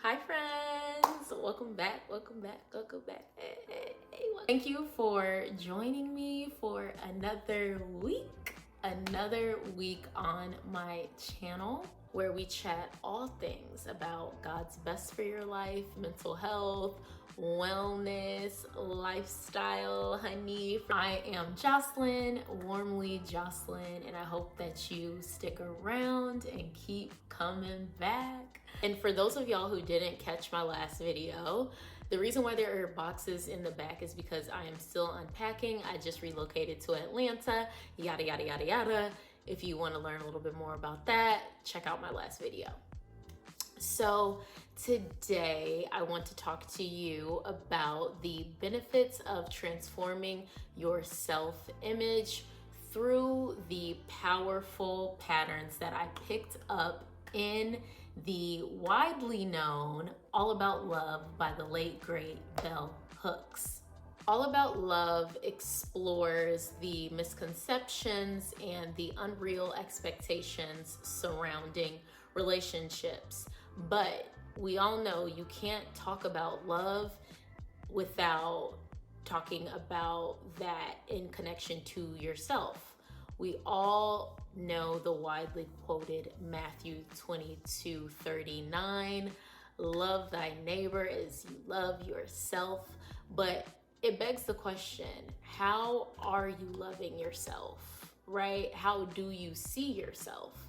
Hi friends, welcome back. Thank you for joining me for another week on my channel where we chat all things about God's best for your life, mental health, wellness, lifestyle, honey. I am Jahcelyne, warmly Jahcelyne, and I hope that you stick around and keep coming back. And for those of y'all who didn't catch my last video, the reason why there are boxes in the back is because I am still unpacking. I just relocated to Atlanta, yada, yada, yada, yada. If you want to learn a little bit more about that, check out my last video. So today I want to talk to you about the benefits of transforming your self-image through the powerful patterns that I picked up in the widely known All About Love by the late great Bell Hooks. All About Love explores the misconceptions and the unreal expectations surrounding relationships. But we all know you can't talk about love without talking about that in connection to yourself. We all know the widely quoted Matthew 22:39, love thy neighbor as you love yourself. But it begs the question, how are you loving yourself, right? How do you see yourself?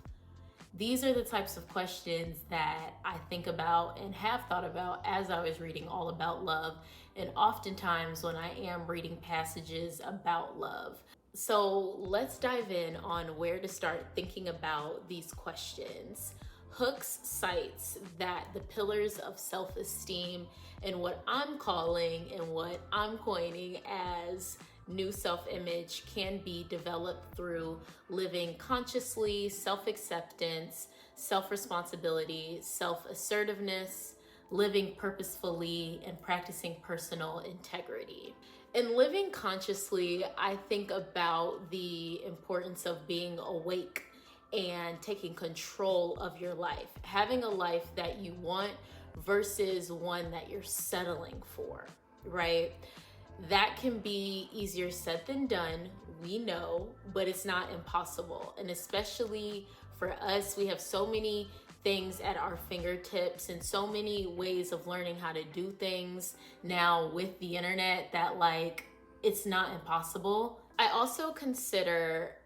These are the types of questions that I think about and have thought about as I was reading All About Love, and oftentimes when I am reading passages about love. So let's dive in on where to start thinking about these questions. Hooks cites that the pillars of self-esteem and what I'm calling and what I'm coining as new self-image can be developed through living consciously, self-acceptance, self-responsibility, self-assertiveness, living purposefully, and practicing personal integrity. In living consciously, I think about the importance of being awake and taking control of your life, having a life that you want versus one that you're settling for, right? That can be easier said than done, we know, but it's not impossible. And especially for us, we have so many things at our fingertips and so many ways of learning how to do things now with the internet that it's not impossible. I also consider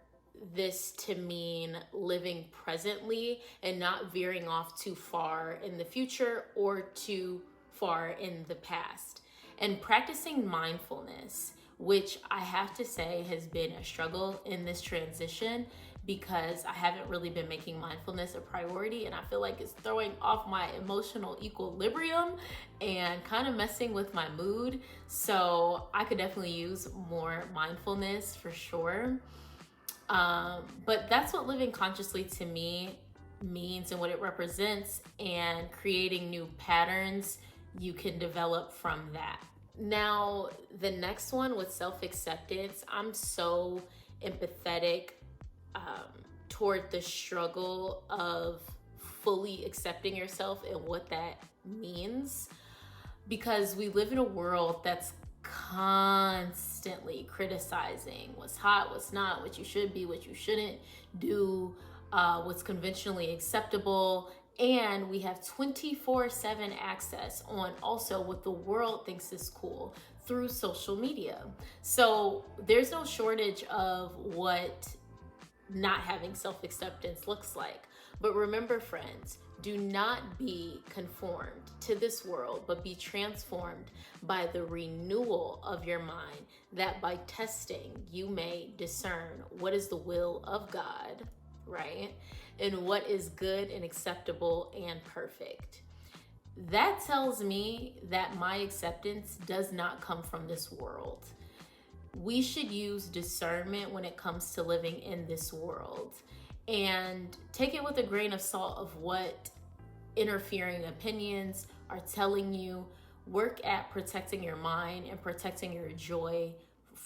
this to mean living presently and not veering off too far in the future or too far in the past. And practicing mindfulness, which I have to say has been a struggle in this transition because I haven't really been making mindfulness a priority, and I feel like it's throwing off my emotional equilibrium and kind of messing with my mood. So I could definitely use more mindfulness for sure. But that's what living consciously to me means and what it represents, and creating new patterns you can develop from that. Now, the next one with self-acceptance, I'm so empathetic toward the struggle of fully accepting yourself and what that means, because we live in a world that's constantly criticizing what's hot, what's not, what you should be, what you shouldn't do, what's conventionally acceptable. And we have 24/7 access on also what the world thinks is cool through social media. So there's no shortage of what not having self-acceptance looks like. But remember, friends, do not be conformed to this world, but be transformed by the renewal of your mind, that by testing you may discern what is the will of God, right? And what is good and acceptable and perfect. That tells me that my acceptance does not come from this world. We should use discernment when it comes to living in this world, and take it with a grain of salt of what interfering opinions are telling you. Work at protecting your mind and protecting your joy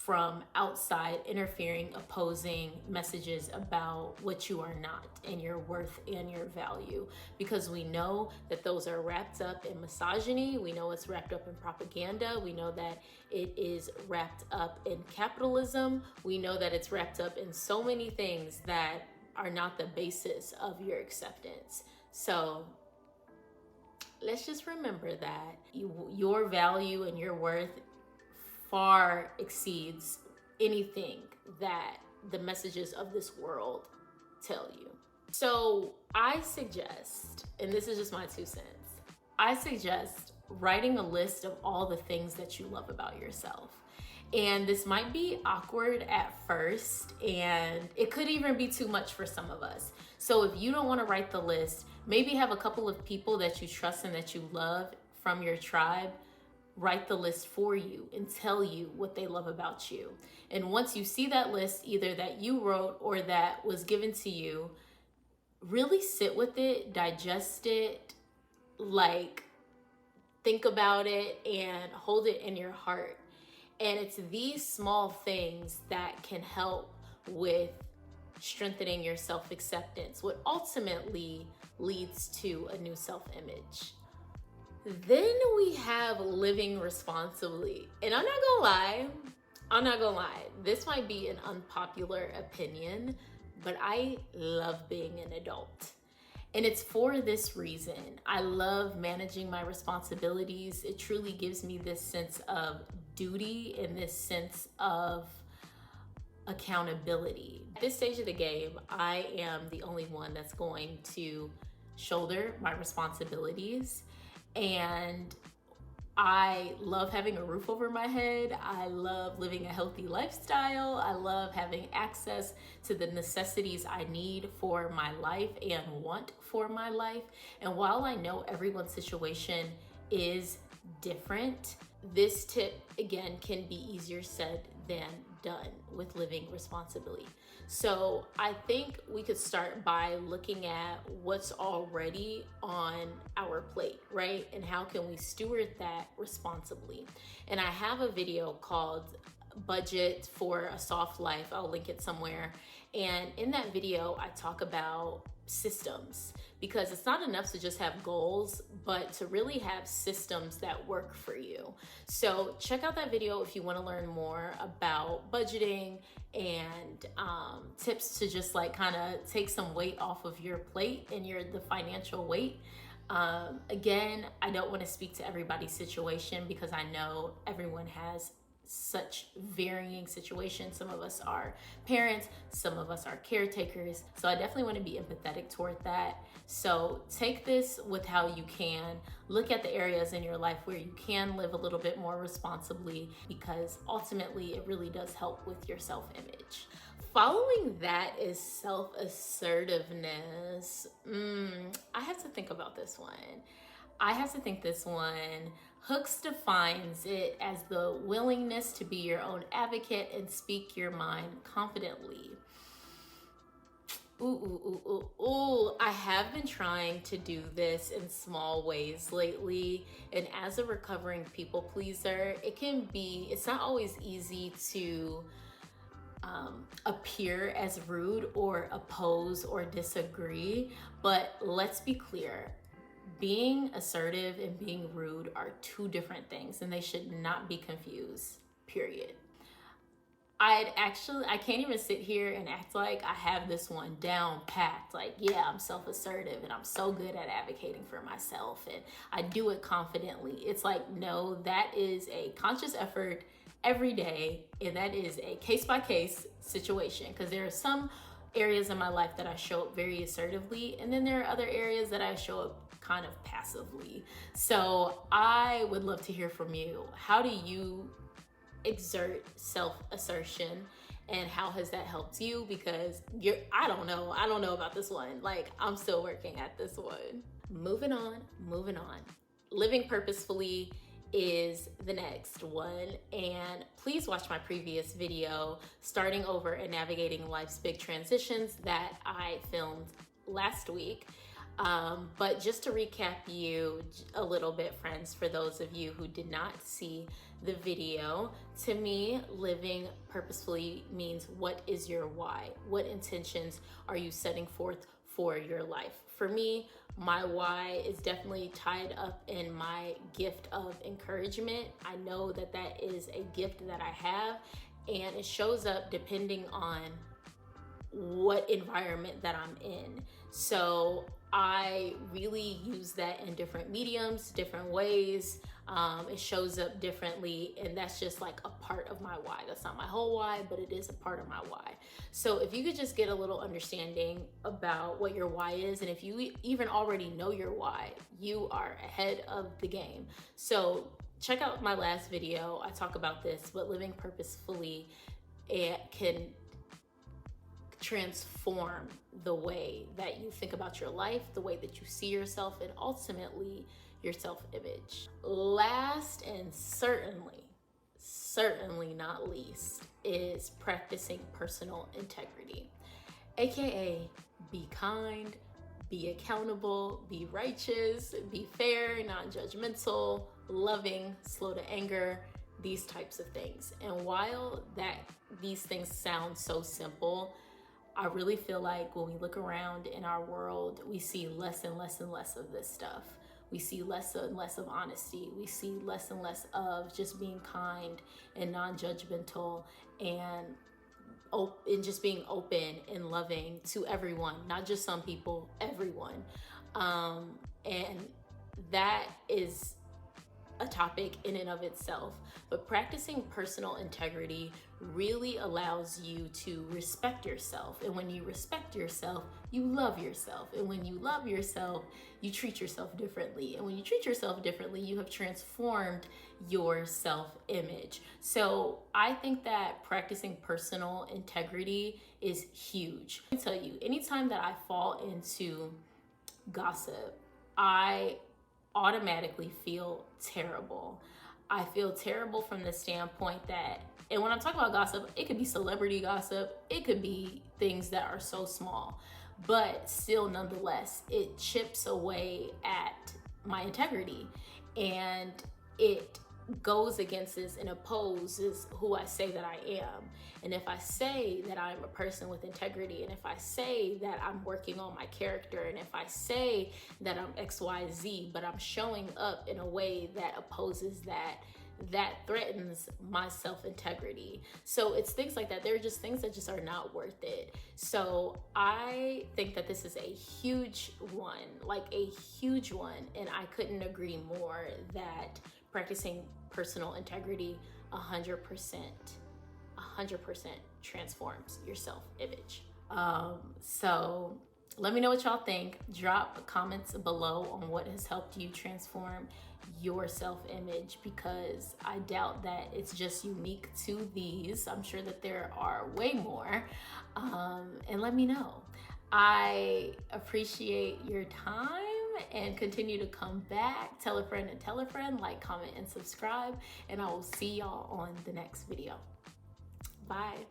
from outside interfering, opposing messages about what you are not and your worth and your value, because we know that those are wrapped up in misogyny. We know it's wrapped up in propaganda. We know that it is wrapped up in capitalism. We know that it's wrapped up in so many things that are not the basis of your acceptance. So let's just remember that your value and your worth far exceeds anything that the messages of this world tell you. So I suggest, and this is just my 2 cents, I suggest writing a list of all the things that you love about yourself. And this might be awkward at first, and it could even be too much for some of us. So if you don't want to write the list, maybe have a couple of people that you trust and that you love from your tribe write the list for you and tell you what they love about you. And once you see that list, either that you wrote or that was given to you, really sit with it, digest it, like think about it and hold it in your heart. And it's these small things that can help with strengthening your self-acceptance, what ultimately leads to a new self-image. Then we have living responsibly. And I'm not gonna lie, this might be an unpopular opinion, but I love being an adult. And it's for this reason. I love managing my responsibilities. It truly gives me this sense of duty and this sense of accountability. At this stage of the game, I am the only one that's going to shoulder my responsibilities. And I love having a roof over my head. I love living a healthy lifestyle. I love having access to the necessities I need for my life and want for my life. And while I know everyone's situation is different, this tip, again, can be easier said than done with living responsibly. So I think we could start by looking at what's already on our plate, right? And how can we steward that responsibly? And I have a video called Budget for a Soft Life. I'll link it somewhere. And in that video, I talk about systems, because it's not enough to just have goals, but to really have systems that work for you. So check out that video if you want to learn more about budgeting and tips to just like kind of take some weight off of your plate and the financial weight. Again, I don't want to speak to everybody's situation because I know everyone has such varying situations. Some of us are parents, some of us are caretakers. So I definitely want to be empathetic toward that. So take this with how you can. Look at the areas in your life where you can live a little bit more responsibly, because ultimately it really does help with your self-image. Following that is self-assertiveness. I have to think about this one. Hooks defines it as the willingness to be your own advocate and speak your mind confidently. I have been trying to do this in small ways lately. And as a recovering people pleaser, it's not always easy to appear as rude or oppose or disagree. But let's be clear. Being assertive and being rude are 2 different things, and they should not be confused, period. I can't even sit here and act like I have this one down packed. Like, yeah, I'm self-assertive and I'm so good at advocating for myself and I do it confidently. It's like, no, that is a conscious effort every day, and that is a case-by-case situation, because there are some areas in my life that I show up very assertively, and then there are other areas that I show up kind of passively. So I would love to hear from you. How do you exert self-assertion, and how has that helped you? Because I don't know about this one. Like, I'm still working at this one. Moving on. Living purposefully is the next one, and please watch my previous video, Starting Over and Navigating Life's Big Transitions, that I filmed last week. But just to recap you a little bit, friends, for those of you who did not see the video, to me, living purposefully means what is your why? What intentions are you setting forth for your life? For me, my why is definitely tied up in my gift of encouragement. I know that that is a gift that I have, and it shows up depending on what environment that I'm in. So I really use that in different mediums, different ways. It shows up differently, and that's just like a part of my why. That's not my whole why, but it is a part of my why. So if you could just get a little understanding about what your why is, and if you even already know your why, you are ahead of the game. So check out my last video. I talk about this, but living purposefully, it can transform the way that you think about your life, the way that you see yourself, and ultimately your self-image. Last and certainly not least is practicing personal integrity, aka be kind, be accountable, be righteous, be fair, non-judgmental, loving, slow to anger, these types of things. And while these things sound so simple, I really feel like when we look around in our world, we see less and less and less of this stuff. We see less and less of honesty. We see less and less of just being kind and non-judgmental and just being open and loving to everyone, not just some people, everyone. And that is a topic in and of itself, but practicing personal integrity really allows you to respect yourself. And when you respect yourself, you love yourself. And when you love yourself, you treat yourself differently. And when you treat yourself differently, you have transformed your self-image. So I think that practicing personal integrity is huge. I tell you, anytime that I fall into gossip, I automatically feel terrible. I feel terrible from the standpoint that, and when I'm talking about gossip, it could be celebrity gossip, it could be things that are so small, but still nonetheless, it chips away at my integrity, and it goes against this and opposes who I say that I am. And if I say that I'm a person with integrity, and if I say that I'm working on my character, and if I say that I'm XYZ, but I'm showing up in a way that opposes that threatens my self-integrity. So it's things like that. They're just things that just are not worth it. So I think that this is a huge one, like a huge one. And I couldn't agree more that practicing personal integrity 100% transforms your self-image. So let me know what y'all think. Drop comments below on what has helped you transform your self-image, because I doubt that it's just unique to these. I'm sure that there are way more. And let me know. I appreciate your time, and continue to come back. Tell a friend and tell a friend, like, comment, and subscribe, and I will see y'all on the next video. Bye.